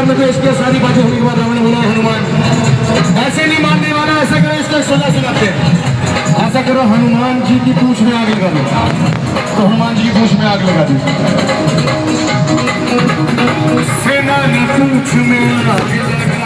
में पेश किया, सारी बातें होने के बाद हमने बोला हनुमान ऐसे नहीं मानने वाला, ऐसा करो इसका सजा सुनाते हैं। ऐसा करो हनुमान जी की पूंछ में आग लगा दो, तो हनुमान जी की पूंछ में आग लगा दी। सेना की पूंछ में आग लगा